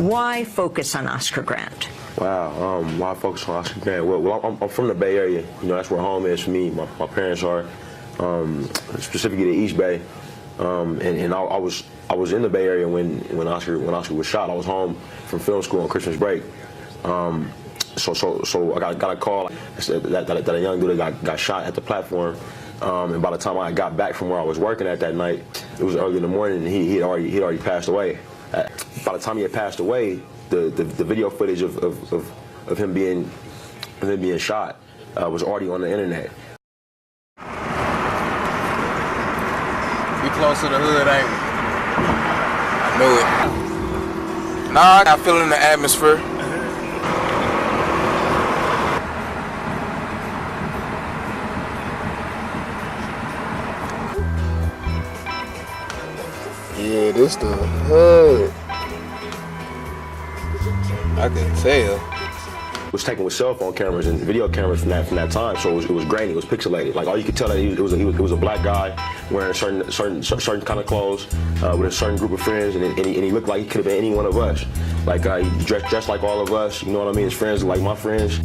Why focus on Oscar Grant? Wow, why focus on Oscar Grant? Well, I'm from the Bay Area. You know, that's where home is for me. My parents are, specifically the East Bay. And I was in the Bay Area when Oscar was shot. I was home from film school on Christmas break. So I got a call that a young dude got shot at the platform. And by the time I got back from where I was working at that night, it was early in the morning, and he had already passed away. By the time he had passed away, the video footage of him being shot was already on the internet. We close to the hood, ain't we? I knew it. Nah, I feel it in the atmosphere. Yeah, this the hood. I can tell. It was taken with cell phone cameras and video cameras from that time, so it was grainy, it was pixelated. Like all you could tell that it was a black guy wearing certain kind of clothes with a certain group of friends, and he looked like he could have been any one of us. Like he dressed like all of us. You know what I mean? His friends like my friends.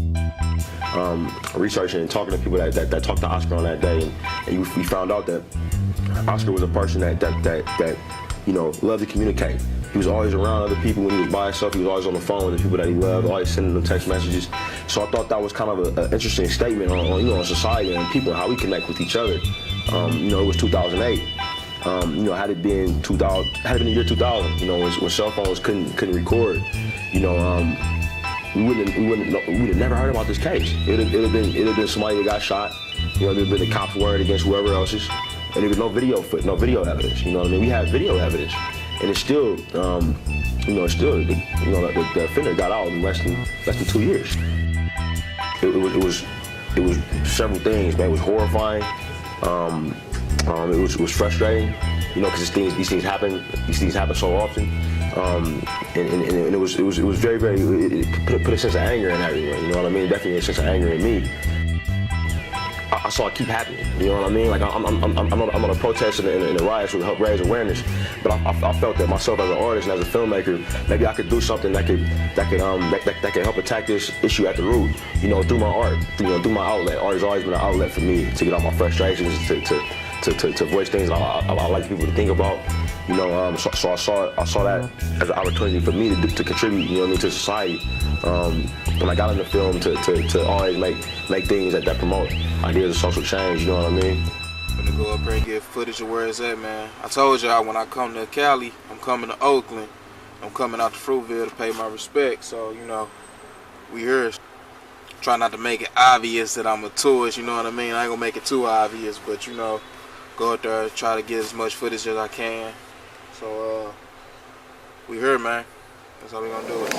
Researching and talking to people that talked to Oscar on that day, and we found out that Oscar was a person that you know, loved to communicate. He was always around other people when he was by himself. He was always on the phone with the people that he loved, always sending them text messages. So I thought that was kind of an interesting statement on you know, on society and people, how we connect with each other. You know, it was 2008. You know, had it been the year 2000, you know, when cell phones couldn't record, you know, we'd have never heard about this case. It'd have been somebody that got shot. You know, there'd been the cops warrant against whoever else is. And there was no video evidence. You know what I mean? We had video evidence, and it's still, you know, the offender got out in less than 2 years. It was several things, man. It was horrifying. It was frustrating, you know, because these things happen so often. And it was very, it put a sense of anger in everyone. You know what I mean? Definitely a sense of anger in me. I saw it keep happening, you know what I mean? Like I'm not a protest and the riots would help raise awareness, but I felt that myself as an artist and as a filmmaker, maybe I could do something that could help attack this issue at the root, you know, through my art, you know, through my outlet. Art has always been an outlet for me to get out my frustrations, to voice things I like people to think about, you know. So I saw that as an opportunity for me to contribute, you know what I mean, to society. When I got into film to always make things that promote ideas of social change, you know what I mean? I'm gonna go up here and get footage of where it's at, man. I told y'all when I come to Cali, I'm coming to Oakland. I'm coming out to Fruitvale to pay my respects. So, you know, we here. Try not to make it obvious that I'm a tourist, you know what I mean? I ain't gonna make it too obvious, but, you know, go out there, try to get as much footage as I can. So, we here, man. That's how we gonna do it.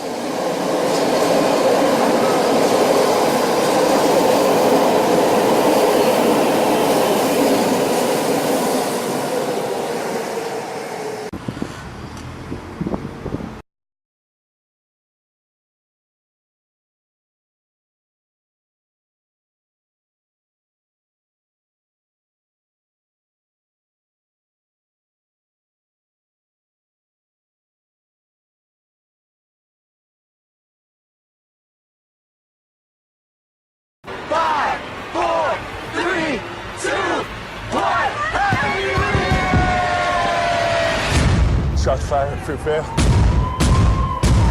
Shots fired at Fruitvale.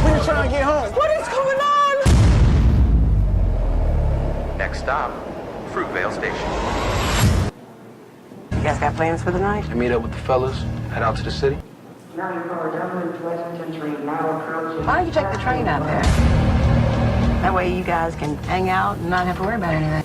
We're just trying to get home. What is going on? Next stop, Fruitvale Station. You guys got plans for the night? I meet up with the fellas, head out to the city. Why don't you take the train out there? That way you guys can hang out and not have to worry about anything.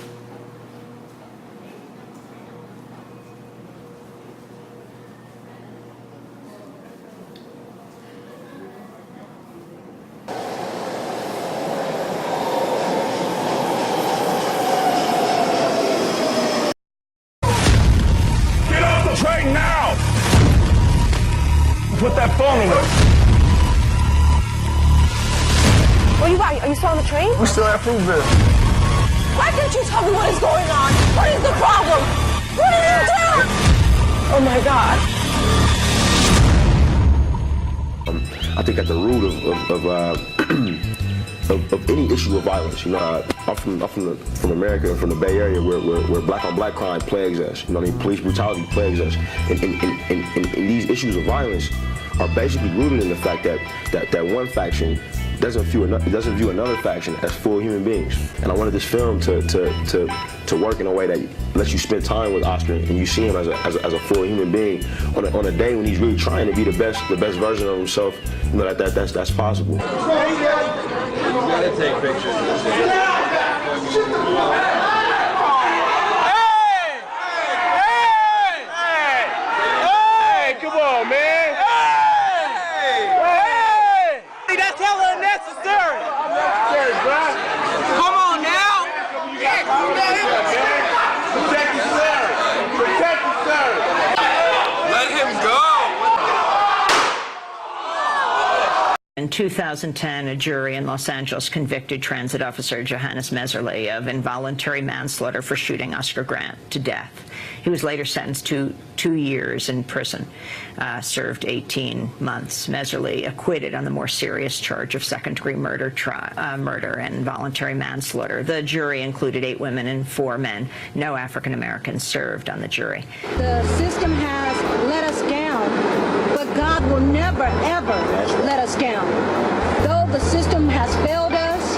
Train now! Put that phone in there. What are you still on the train? We're still at Fruitvale. Why can't you tell me what is going on? What is the problem? What did you do? Oh my God. I think, at the root of any issue of violence. You know, I'm from America, from the Bay Area, where black on black crime plagues us. You know what I mean? Police brutality plagues us. And these issues of violence are basically rooted in the fact that one faction doesn't view another faction as full human beings. And I wanted this film to work in a way that lets you spend time with Oscar and you see him as a full human being on a day when he's really trying to be the best version of himself. You know, that's possible. You gotta take pictures. Hey, come on, man. That's hella unnecessary. Come on now. Protect yourself. Protect yourself. Let him go. In 2010, a jury in Los Angeles convicted transit officer Johannes Messerly of involuntary manslaughter for shooting Oscar Grant to death. He was later sentenced to 2 years in prison, served 18 months. Messerly acquitted on the more serious charge of second-degree murder and involuntary manslaughter. The jury included 8 women and 4 men. No African Americans served on the jury. The system has let us down, but God will never, ever let us down. Though the system has failed us,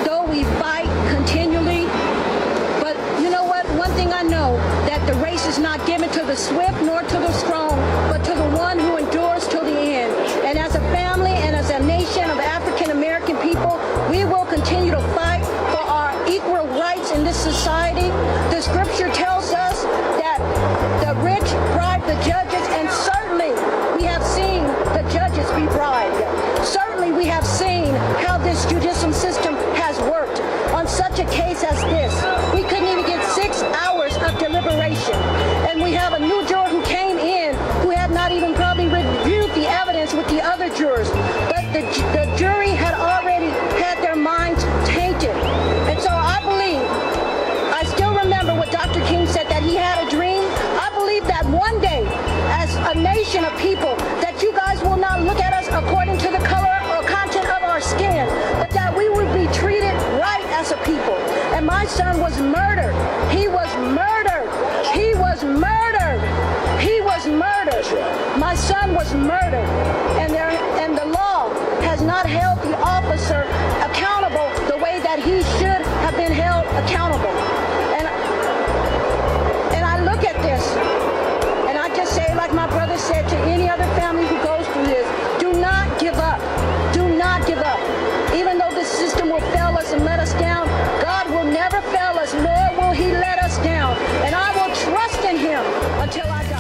though we fight continually, but you know what? One thing I know, that the race is not given to the swift nor to the strong, but to the one who endures till the end. And as a family and as a nation of African American people, we will continue to fight for our equal rights in this society. The scripture tells us that the rich bribe the judges, and certainly we have seen the judges be bribed. Certainly we have seen how this judicial system has worked. On such a case as this, we couldn't even get 6 hours of deliberation. And we have a new juror who came in who had not even probably reviewed the evidence with the other jurors. But the jury had already had their minds tainted. And so I believe, I still remember what Dr. King said, that he had a dream. I believe that one day, as a nation of people, that you guys will not look at us according to the color or content of our skin, but that we would be treated right as a people. And my son was murdered. He was murdered. He was murdered. He was murdered. My son was murdered. And the law has not held the officer accountable the way that he should have been held accountable. And I look at this, and I just say, like my brother said to any other family who goes through this, do not give up. Do not give up. Even though the system will fail us and let us down, God will never fail us, nor will he let us down. And I will trust in him until I die.